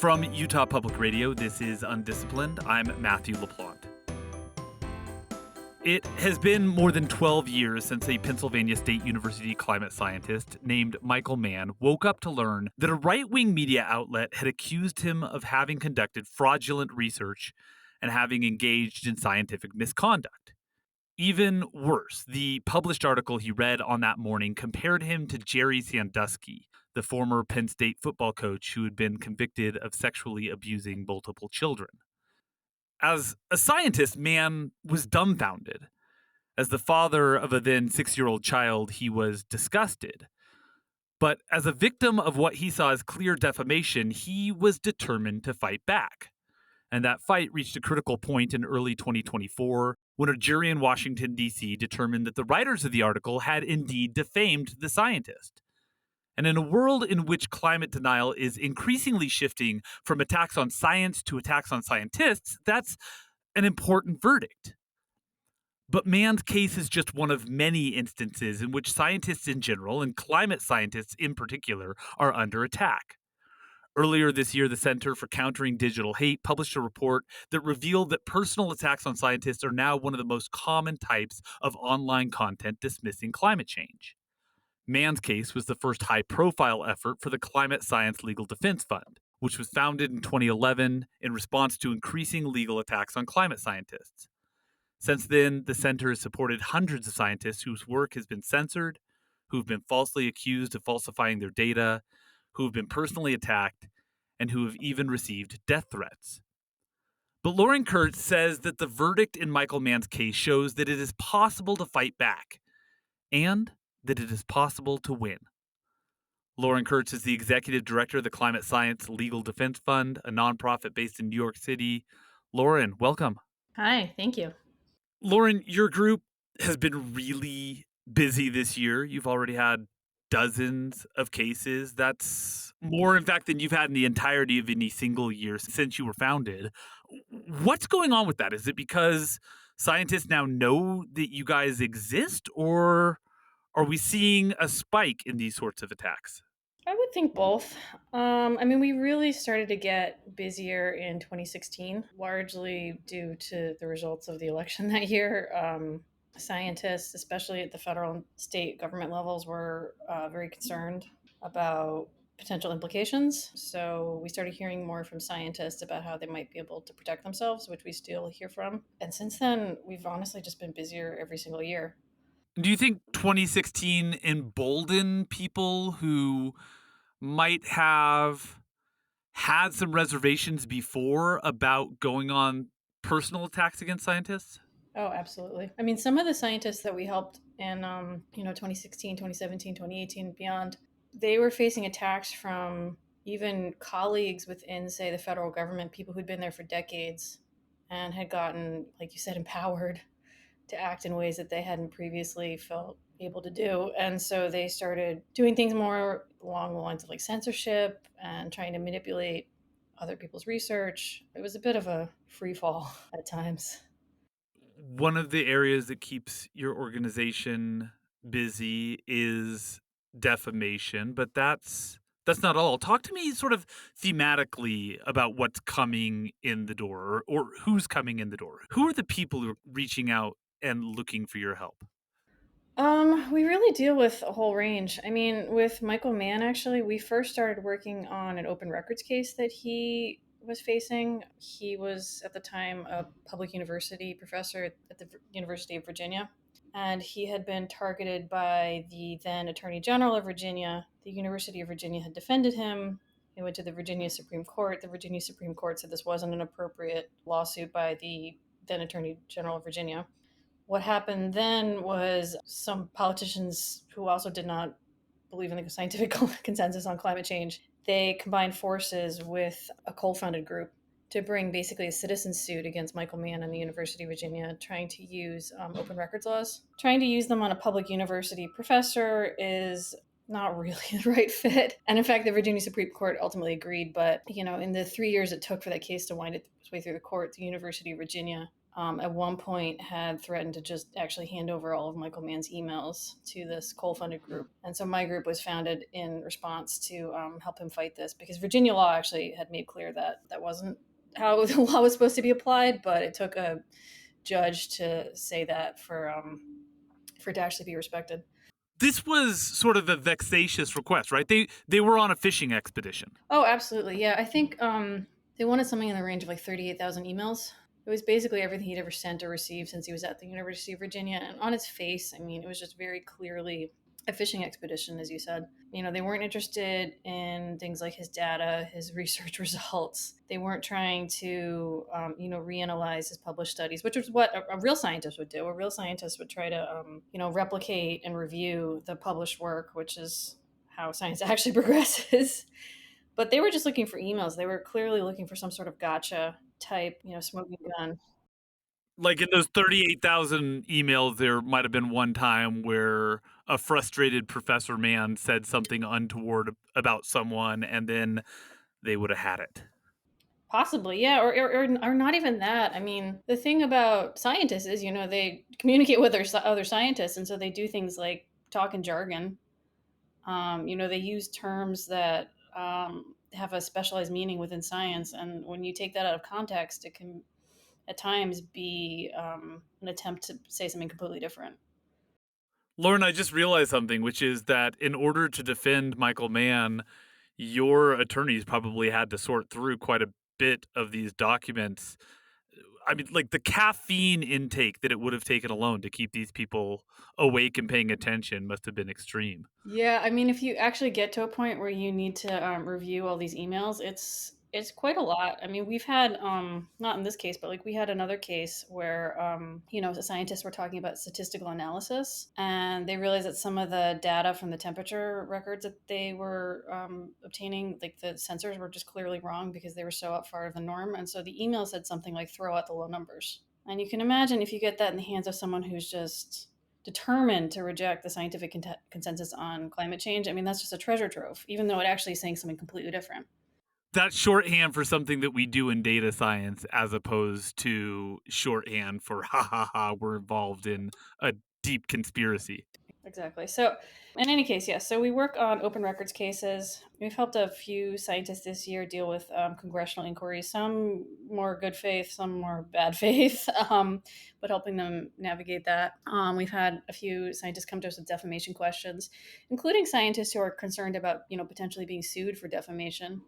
From Utah Public Radio, this is UnDisciplined. I'm Matthew LaPlante. It has been more than 12 years since a Pennsylvania State University climate scientist named Michael Mann woke up to learn that a right-wing media outlet had accused him of having conducted fraudulent research and having engaged in scientific misconduct. Even worse, the published article he read on that morning compared him to Jerry Sandusky, the former Penn State football coach who had been convicted of sexually abusing multiple children. As a scientist, Mann was dumbfounded. As the father of a then 6-year-old child, he was disgusted. But as a victim of what he saw as clear defamation, he was determined to fight back. And that fight reached a critical point in early 2024 when a jury in Washington, D.C. determined that the writers of the article had indeed defamed the scientist. And in a world in which climate denial is increasingly shifting from attacks on science to attacks on scientists, that's an important verdict. But Mann's case is just one of many instances in which scientists in general, and climate scientists in particular, are under attack. Earlier this year, the Center for Countering Digital Hate published a report that revealed that personal attacks on scientists are now one of the most common types of online content dismissing climate change. Mann's case was the first high-profile effort for the Climate Science Legal Defense Fund, which was founded in 2011 in response to increasing legal attacks on climate scientists. Since then, the center has supported hundreds of scientists whose work has been censored, who've been falsely accused of falsifying their data, who have been personally attacked, and who have even received death threats. But Lauren Kurtz says that the verdict in Michael Mann's case shows that it is possible to fight back, and that it is possible to win. Lauren Kurtz is the executive director of the Climate Science Legal Defense Fund, a nonprofit based in New York City. Lauren, welcome. Hi, thank you. Lauren, your group has been really busy this year. You've already had dozens of cases. That's more, in fact, than you've had in the entirety of any single year since you were founded. What's going on with that? Is it because scientists now know that you guys exist, or are we seeing a spike in these sorts of attacks? I would think both. We really started to get busier in 2016, largely due to the results of the election that year. Scientists, especially at the federal and state government levels, were very concerned about potential implications. So we started hearing more from scientists about how they might be able to protect themselves, which we still hear from. And since then, we've honestly just been busier every single year. Do you think 2016 emboldened people who might have had some reservations before about going on personal attacks against scientists? Oh, absolutely. Some of the scientists that we helped in 2016, 2017, 2018, and beyond, they were facing attacks from even colleagues within, say, the federal government, people who'd been there for decades and had gotten, like you said, empowered to act in ways that they hadn't previously felt able to do. And so they started doing things more along the lines of like censorship and trying to manipulate other people's research. It was a bit of a free fall at times. One of the areas that keeps your organization busy is defamation, but that's not all. Talk to me sort of thematically about what's coming in the door, or who's coming in the door. Who are the people who are reaching out and looking for your help? We really deal with a whole range. With Michael Mann, actually, we first started working on an open records case that he was facing. He was, at the time, a public university professor at the University of Virginia, and he had been targeted by the then Attorney General of Virginia. The University of Virginia had defended him. He went to the Virginia Supreme Court. The Virginia Supreme Court said this wasn't an appropriate lawsuit by the then Attorney General of Virginia. What happened then was some politicians who also did not believe in the scientific consensus on climate change, they combined forces with a coal-funded group to bring basically a citizen suit against Michael Mann and the University of Virginia, trying to use open records laws. Trying to use them on a public university professor is not really the right fit. And in fact, the Virginia Supreme Court ultimately agreed. But, in the 3 years it took for that case to wind its way through the court, the University of Virginia at one point had threatened to just actually hand over all of Michael Mann's emails to this coal-funded group. And so my group was founded in response to help him fight this, because Virginia law actually had made clear that that wasn't how the law was supposed to be applied, but it took a judge to say that for it to actually be respected. This was sort of a vexatious request, right? They were on a fishing expedition. Oh, absolutely. Yeah, I think they wanted something in the range of like 38,000 emails. It was basically everything he'd ever sent or received since he was at the University of Virginia. And on its face, I mean, it was just very clearly a fishing expedition, as you said. You know, they weren't interested in things like his data, his research results. They weren't trying to, reanalyze his published studies, which is what a real scientist would do. A real scientist would try to, replicate and review the published work, which is how science actually progresses. But they were just looking for emails. They were clearly looking for some sort of gotcha type, smoking gun. Like in those 38,000 emails, there might have been one time where a frustrated Professor Mann said something untoward about someone, and then they would have had it. Possibly, yeah, or not even that. I mean, the thing about scientists is, they communicate with other scientists, and so they do things like talk in jargon. They use terms that have a specialized meaning within science, and when you take that out of context, it can at times be an attempt to say something completely different. Lauren, I just realized something, which is that in order to defend Michael Mann, your attorneys probably had to sort through quite a bit of these documents. I mean, like the caffeine intake that it would have taken alone to keep these people awake and paying attention must have been extreme. Yeah, I mean, if you actually get to a point where you need to review all these emails, it's quite a lot. I mean, we've had not in this case, but like we had another case where the scientists were talking about statistical analysis, and they realized that some of the data from the temperature records that they were obtaining, like the sensors, were just clearly wrong because they were so out far of the norm, and so the email said something like "throw out the low numbers." And you can imagine if you get that in the hands of someone who's just determined to reject the scientific consensus on climate change. I mean, that's just a treasure trove, even though it actually is saying something completely different. That's shorthand for something that we do in data science as opposed to shorthand for ha ha ha, we're involved in a deep conspiracy. Exactly. So, in any case, yes. So we work on open records cases. We've helped a few scientists this year deal with congressional inquiries. Some more good faith, some more bad faith, but helping them navigate that. We've had a few scientists come to us with defamation questions, including scientists who are concerned about potentially being sued for defamation.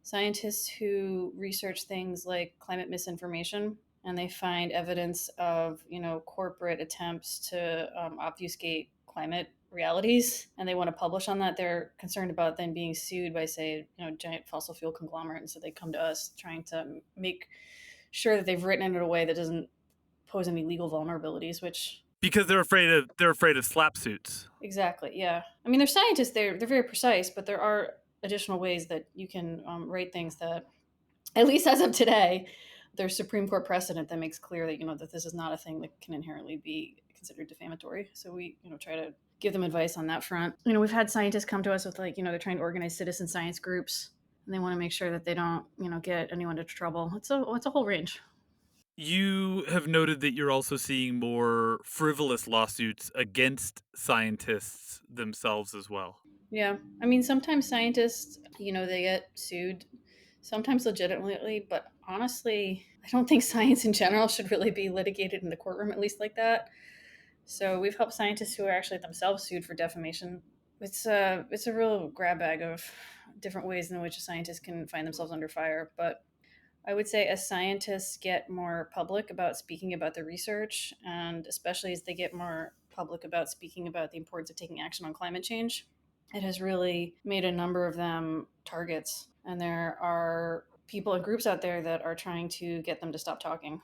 Scientists who research things like climate misinformation, and they find evidence of corporate attempts to obfuscate climate realities, and they want to publish on that. They're concerned about then being sued by, say, giant fossil fuel conglomerate, and so they come to us trying to make sure that they've written it in a way that doesn't pose any legal vulnerabilities, which Because they're afraid of slap suits. exactly, yeah. I mean, they're scientists, they're very precise, but there are additional ways that you can write things that, at least as of today, there's Supreme Court precedent that makes clear that that this is not a thing that can inherently be considered defamatory. So we try to give them advice on that front. We've had scientists come to us with, like, they're trying to organize citizen science groups, and they want to make sure that they don't get anyone into trouble. It's a whole range. You have noted that you're also seeing more frivolous lawsuits against scientists themselves as well. Yeah, I mean, sometimes scientists, they get sued, sometimes legitimately, but honestly, I don't think science in general should really be litigated in the courtroom, at least like that. So we've helped scientists who are actually themselves sued for defamation. It's a real grab bag of different ways in which a scientist can find themselves under fire. But I would say as scientists get more public about speaking about their research, and especially as they get more public about speaking about the importance of taking action on climate change, it has really made a number of them targets. And there are people and groups out there that are trying to get them to stop talking.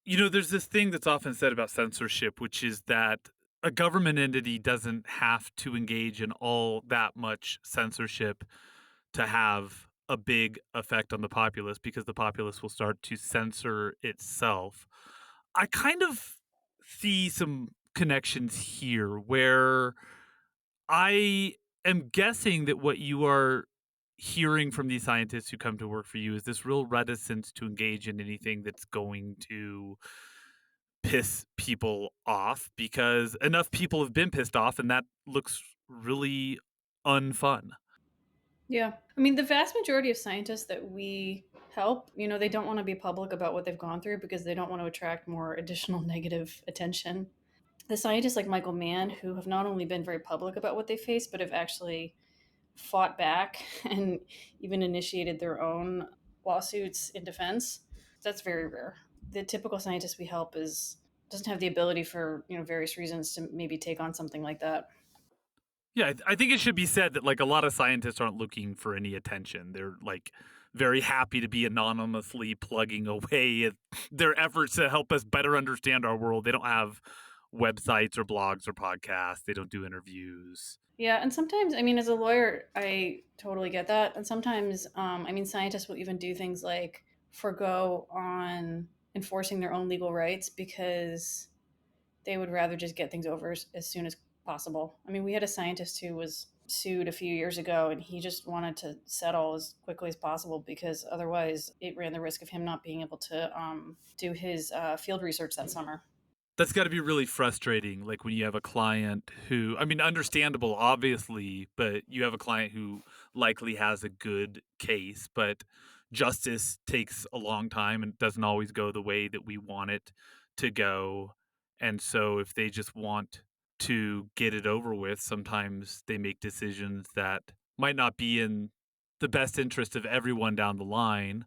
There's this thing that's often said about censorship, which is that a government entity doesn't have to engage in all that much censorship to have a big effect on the populace because the populace will start to censor itself. I kind of see some connections here where I am guessing that what you are hearing from these scientists who come to work for you is this real reticence to engage in anything that's going to piss people off, because enough people have been pissed off and that looks really unfun. Yeah. I mean, the vast majority of scientists that we help, they don't want to be public about what they've gone through because they don't want to attract more additional negative attention. The scientists like Michael Mann, who have not only been very public about what they face, but have actually fought back and even initiated their own lawsuits in defense, that's very rare. The typical scientist we help is doesn't have the ability for various reasons to maybe take on something like that. Yeah, I think it should be said that like a lot of scientists aren't looking for any attention. They're like very happy to be anonymously plugging away at their efforts to help us better understand our world. They don't have websites or blogs or podcasts. They don't do interviews. Yeah, and sometimes, I mean, as a lawyer, I totally get that. And sometimes, scientists will even do things like forego on enforcing their own legal rights because they would rather just get things over as soon as possible. I mean, we had a scientist who was sued a few years ago and he just wanted to settle as quickly as possible because otherwise it ran the risk of him not being able to do his field research that summer. That's got to be really frustrating. Like when you have a client who, I mean, understandable, obviously, but you have a client who likely has a good case, but justice takes a long time and doesn't always go the way that we want it to go. And so if they just want to get it over with, sometimes they make decisions that might not be in the best interest of everyone down the line,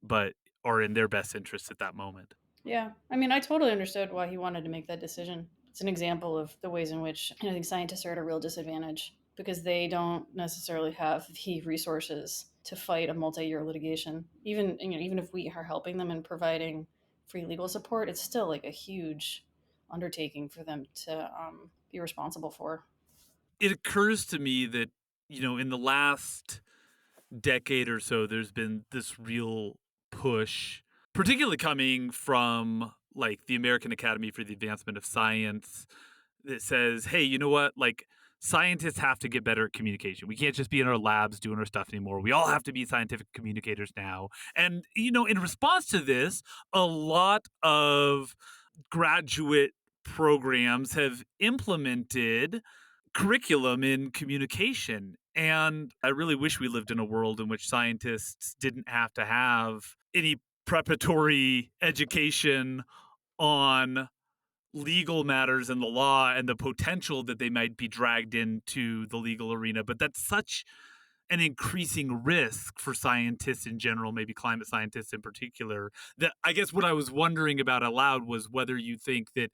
but are in their best interest at that moment. Yeah, I mean, I totally understood why he wanted to make that decision. It's an example of the ways in which I think scientists are at a real disadvantage because they don't necessarily have the resources to fight a multi-year litigation. Even if we are helping them and providing free legal support, it's still like a huge undertaking for them to be responsible for. It occurs to me that, in the last decade or so, there's been this real push, particularly coming from like the American Academy for the Advancement of Science, that says, hey, you know what? Like, scientists have to get better at communication. We can't just be in our labs doing our stuff anymore. We all have to be scientific communicators now. And, in response to this, a lot of graduate programs have implemented curriculum in communication. And I really wish we lived in a world in which scientists didn't have to have any preparatory education on legal matters and the law and the potential that they might be dragged into the legal arena. But that's such an increasing risk for scientists in general, maybe climate scientists in particular, that I guess what I was wondering about aloud was whether you think that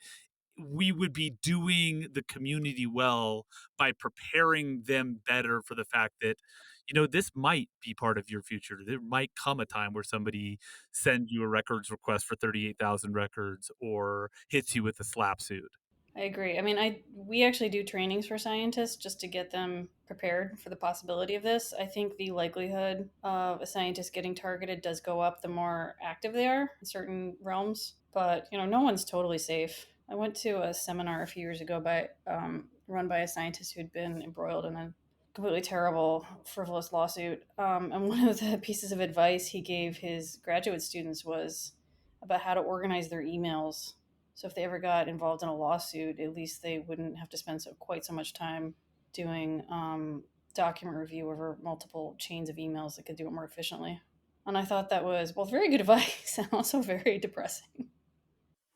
we would be doing the community well by preparing them better for the fact that, this might be part of your future. There might come a time where somebody sends you a records request for 38,000 records or hits you with a slap suit. I agree. I mean, we actually do trainings for scientists just to get them prepared for the possibility of this. I think the likelihood of a scientist getting targeted does go up the more active they are in certain realms. But no one's totally safe. I went to a seminar a few years ago run by a scientist who'd been embroiled in a completely terrible, frivolous lawsuit. And one of the pieces of advice he gave his graduate students was about how to organize their emails so if they ever got involved in a lawsuit, at least they wouldn't have to spend quite so much time doing document review over multiple chains of emails. They could do it more efficiently. And I thought that was both very good advice and also very depressing.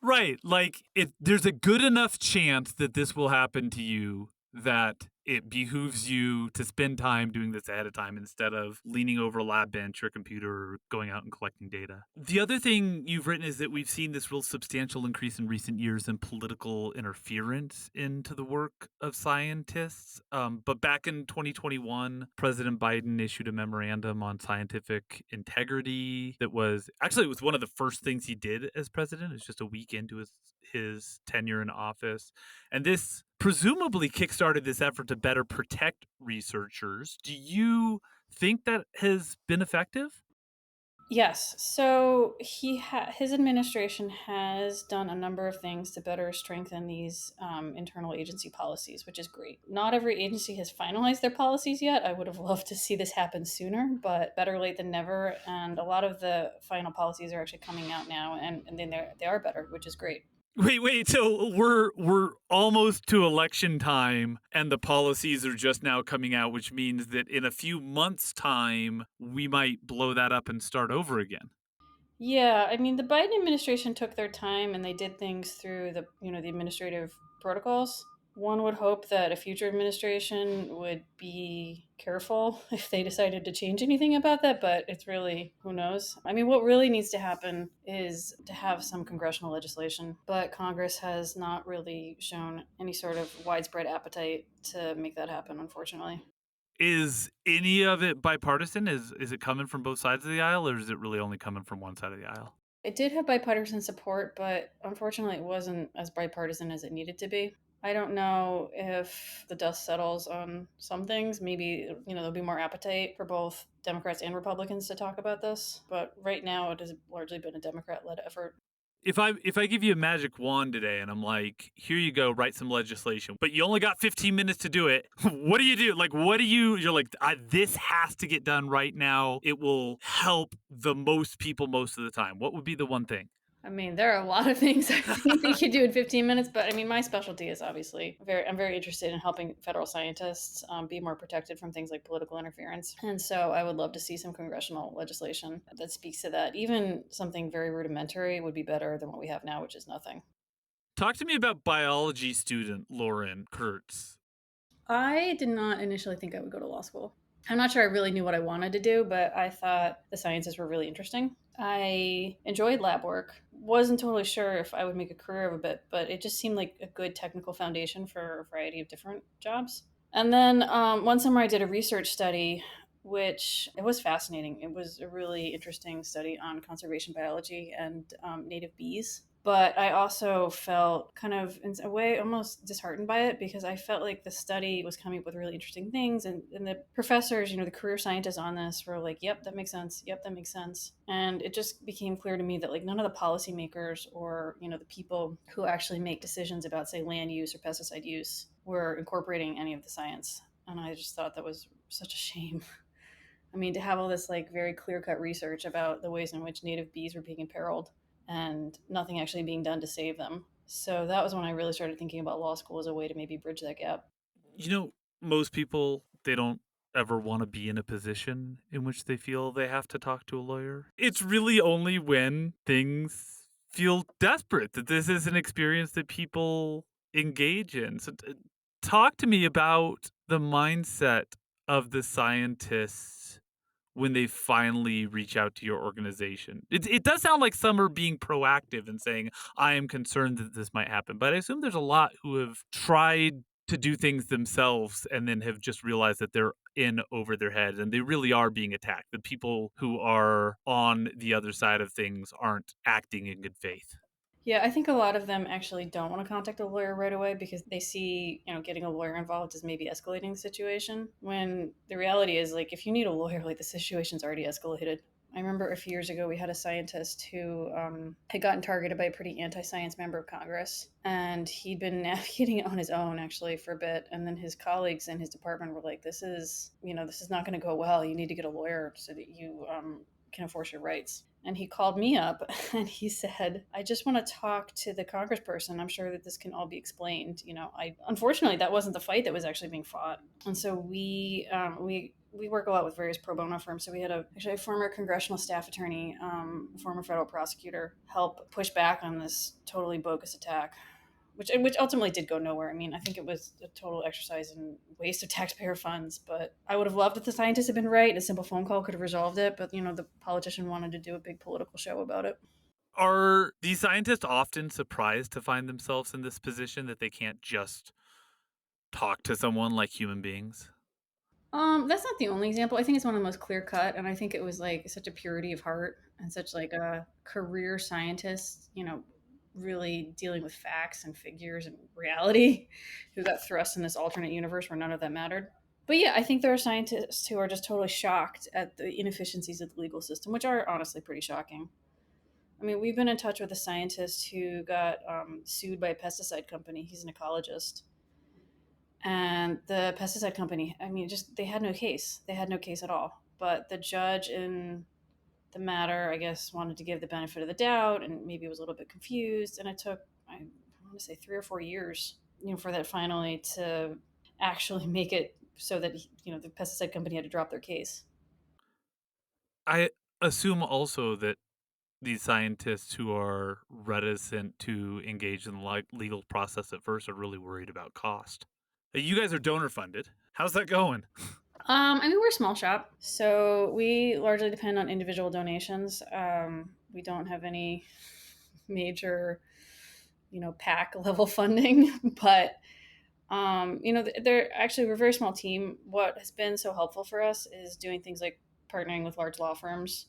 Right. Like, there's a good enough chance that this will happen to you that it behooves you to spend time doing this ahead of time instead of leaning over a lab bench or computer or going out and collecting data. The other thing you've written is that we've seen this real substantial increase in recent years in political interference into the work of scientists. But back in 2021, President Biden issued a memorandum on scientific integrity that was actually, it was one of the first things he did as president. It's just a week into his tenure in office. And this presumably kickstarted this effort to better protect researchers. Do you think that has been effective? Yes. So his administration has done a number of things to better strengthen these internal agency policies, which is great. Not every agency has finalized their policies yet. I would have loved to see this happen sooner, but better late than never. And a lot of the final policies are actually coming out now, and then they are better, which is great. Wait. So we're almost to election time, and the policies are just now coming out, which means that in a few months' time, we might blow that up and start over again. Yeah, I mean, the Biden administration took their time and they did things through the administrative protocols. One would hope that a future administration would be careful if they decided to change anything about that, but it's really, who knows? I mean, what really needs to happen is to have some congressional legislation, but Congress has not really shown any sort of widespread appetite to make that happen, unfortunately. Is any of it bipartisan? Is it coming from both sides of the aisle, or is it really only coming from one side of the aisle? It did have bipartisan support, but unfortunately, it wasn't as bipartisan as it needed to be. I don't know if the dust settles on some things. Maybe, there'll be more appetite for both Democrats and Republicans to talk about this. But right now, it has largely been a Democrat led effort. If I give you a magic wand today and I'm like, here you go, write some legislation, but you only got 15 minutes to do it, what do you do? Like, what do you're like, this has to get done right now. It will help the most people most of the time. What would be the one thing? I mean, there are a lot of things I think we could do in 15 minutes, but I mean, my specialty is obviously I'm very interested in helping federal scientists be more protected from things like political interference. And so I would love to see some congressional legislation that speaks to that. Even something very rudimentary would be better than what we have now, which is nothing. Talk to me about biology student Lauren Kurtz. I did not initially think I would go to law school. I'm not sure I really knew what I wanted to do, but I thought the sciences were really interesting. I enjoyed lab work. Wasn't totally sure if I would make a career of it, but it just seemed like a good technical foundation for a variety of different jobs. And then one summer I did a research study, which it was fascinating. It was a really interesting study on conservation biology and native bees. But I also felt kind of, in a way, almost disheartened by it because I felt like the study was coming up with really interesting things. And the professors, the career scientists on this were like, yep, that makes sense. Yep, that makes sense. And it just became clear to me that, like, none of the policymakers or, the people who actually make decisions about, say, land use or pesticide use were incorporating any of the science. And I just thought that was such a shame. I mean, to have all this like very clear cut research about the ways in which native bees were being imperiled and nothing actually being done to save them. So that was when I really started thinking about law school as a way to maybe bridge that gap. You know, most people, they don't ever want to be in a position in which they feel they have to talk to a lawyer. It's really only when things feel desperate that this is an experience that people engage in. So, talk to me about the mindset of the scientists when they finally reach out to your organization. It does sound like some are being proactive and saying, I am concerned that this might happen. But I assume there's a lot who have tried to do things themselves and then have just realized that they're in over their head and they really are being attacked. The people who are on the other side of things aren't acting in good faith. Yeah, I think a lot of them actually don't want to contact a lawyer right away because they see, getting a lawyer involved as maybe escalating the situation. When the reality is, like, if you need a lawyer, like, the situation's already escalated. I remember a few years ago we had a scientist who had gotten targeted by a pretty anti-science member of Congress, and he'd been navigating it on his own actually for a bit. And then his colleagues in his department were like, this is not going to go well. You need to get a lawyer so that you can enforce your rights." And he called me up and he said, "I just want to talk to the congressperson. I'm sure that this can all be explained." I unfortunately that wasn't the fight that was actually being fought. And so we work a lot with various pro bono firms. So we had actually a former congressional staff attorney, former federal prosecutor, help push back on this totally bogus attack, which ultimately did go nowhere. I mean, I think it was a total exercise in waste of taxpayer funds. But I would have loved if the scientists had been right. A simple phone call could have resolved it. But the politician wanted to do a big political show about it. Are these scientists often surprised to find themselves in this position that they can't just talk to someone like human beings? That's not the only example. I think it's one of the most clear cut, and I think it was like such a purity of heart and such like a career scientist, really dealing with facts and figures and reality, who got thrust in this alternate universe where none of that mattered. But yeah, I think there are scientists who are just totally shocked at the inefficiencies of the legal system, which are honestly pretty shocking. I mean, we've been in touch with a scientist who got sued by a pesticide company. He's an ecologist. And the pesticide company, I mean, just they had no case. They had no case at all. But the judge in the matter, I guess, wanted to give the benefit of the doubt and maybe was a little bit confused. And it took, I want to say, 3 or 4 years, for that finally to actually make it so that, the pesticide company had to drop their case. I assume also that these scientists who are reticent to engage in the legal process at first are really worried about cost. You guys are donor funded. How's that going? I mean, we're a small shop, so we largely depend on individual donations. We don't have any major, pack level funding, but they're actually we're a very small team. What has been so helpful for us is doing things like partnering with large law firms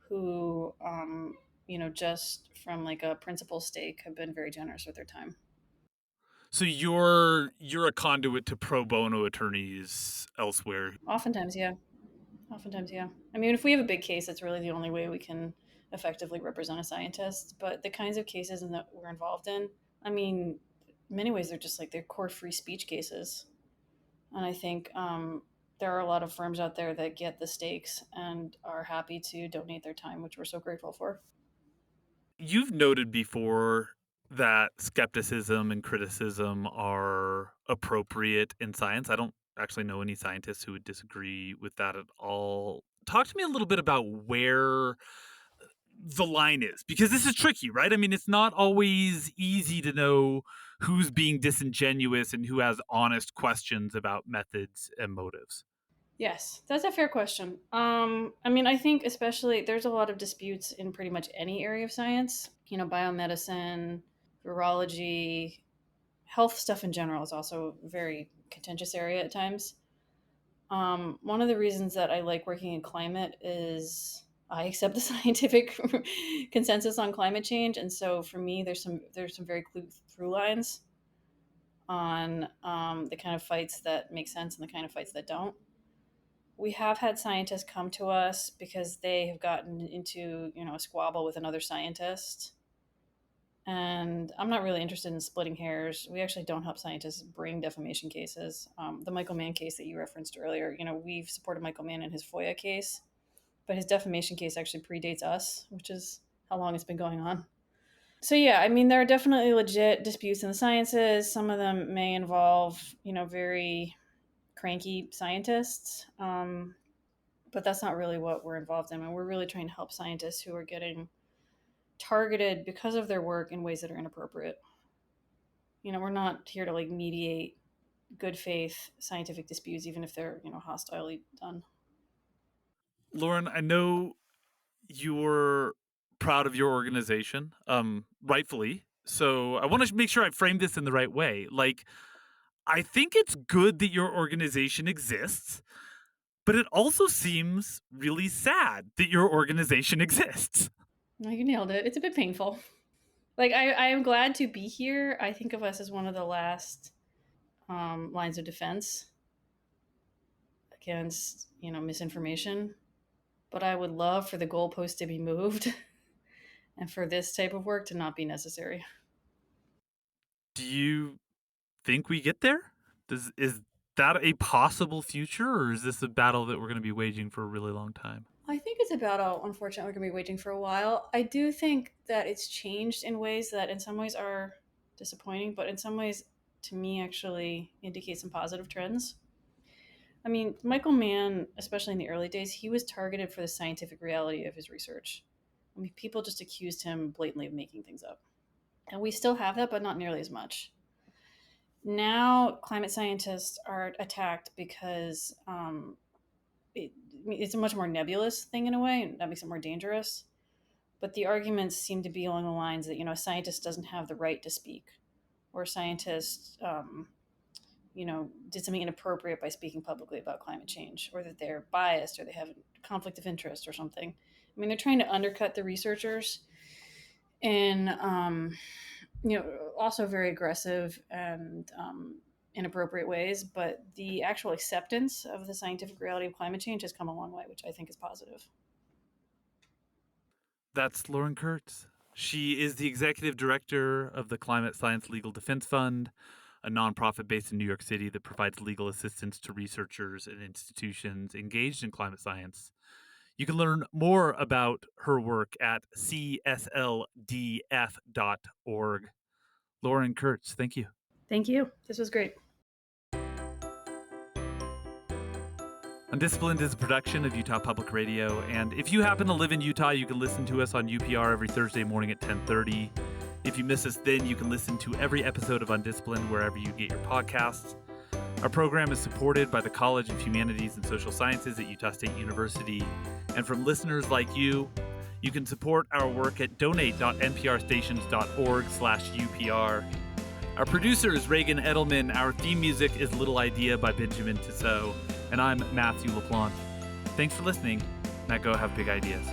who, just from like a principal stake, have been very generous with their time. So you're a conduit to pro bono attorneys elsewhere. Oftentimes, yeah. Oftentimes, yeah. I mean, if we have a big case, that's really the only way we can effectively represent a scientist. But the kinds of cases that we're involved in, I mean, in many ways, they're core free speech cases. And I think there are a lot of firms out there that get the stakes and are happy to donate their time, which we're so grateful for. You've noted before that skepticism and criticism are appropriate in science. I don't actually know any scientists who would disagree with that at all. Talk to me a little bit about where the line is, because this is tricky, right? I mean, it's not always easy to know who's being disingenuous and who has honest questions about methods and motives. Yes, that's a fair question. I mean, I think especially there's a lot of disputes in pretty much any area of science. Biomedicine, virology, health stuff in general is also a very contentious area at times. One of the reasons that I like working in climate is I accept the scientific consensus on climate change, and so for me, there's some very clear through lines on the kind of fights that make sense and the kind of fights that don't. We have had scientists come to us because they have gotten into a squabble with another scientist, and I'm not really interested in splitting hairs. We actually don't help scientists bring defamation cases. The Michael Mann case that you referenced earlier, we've supported Michael Mann in his FOIA case, but his defamation case actually predates us, which is how long it's been going on. So yeah, I mean, there are definitely legit disputes in the sciences. Some of them may involve, very cranky scientists, but that's not really what we're involved in. And we're really trying to help scientists who are getting targeted because of their work in ways that are inappropriate. We're not here to like mediate good faith scientific disputes, even if they're hostilely done. Lauren, I know you're proud of your organization, rightfully. So I want to make sure I frame this in the right way. Like, I think it's good that your organization exists, but it also seems really sad that your organization exists. No, you nailed it. It's a bit painful. Like I am glad to be here. I think of us as one of the last lines of defense against misinformation. But I would love for the goalpost to be moved and for this type of work to not be necessary. Do you think we get there? Is that a possible future, or is this a battle that we're going to be waging for a really long time? I think it's a battle, unfortunately, we're going to be waging for a while. I do think that it's changed in ways that, in some ways, are disappointing, but in some ways, to me, actually indicate some positive trends. I mean, Michael Mann, especially in the early days, he was targeted for the scientific reality of his research. I mean, people just accused him blatantly of making things up. And we still have that, but not nearly as much. Now, climate scientists are attacked because it's a much more nebulous thing in a way, and that makes it more dangerous. But the arguments seem to be along the lines that a scientist doesn't have the right to speak, or a scientist, did something inappropriate by speaking publicly about climate change, or that they're biased, or they have a conflict of interest, or something. I mean, they're trying to undercut the researchers, and also very aggressive and inappropriate ways, but the actual acceptance of the scientific reality of climate change has come a long way, which I think is positive. That's Lauren Kurtz. She is the executive director of the Climate Science Legal Defense Fund, a nonprofit based in New York City that provides legal assistance to researchers and institutions engaged in climate science. You can learn more about her work at csldf.org. Lauren Kurtz, thank you. Thank you. This was great. UnDisciplined is a production of Utah Public Radio, and if you happen to live in Utah, you can listen to us on UPR every Thursday morning at 10:30. If you miss us then, you can listen to every episode of UnDisciplined wherever you get your podcasts. Our program is supported by the College of Humanities and Social Sciences at Utah State University, and from listeners like you, you can support our work at donate.nprstations.org/UPR. Our producer is Reagan Edelman. Our theme music is Little Idea by Benjamin Tissot. And I'm Matthew LaPlante. Thanks for listening. Now go have big ideas.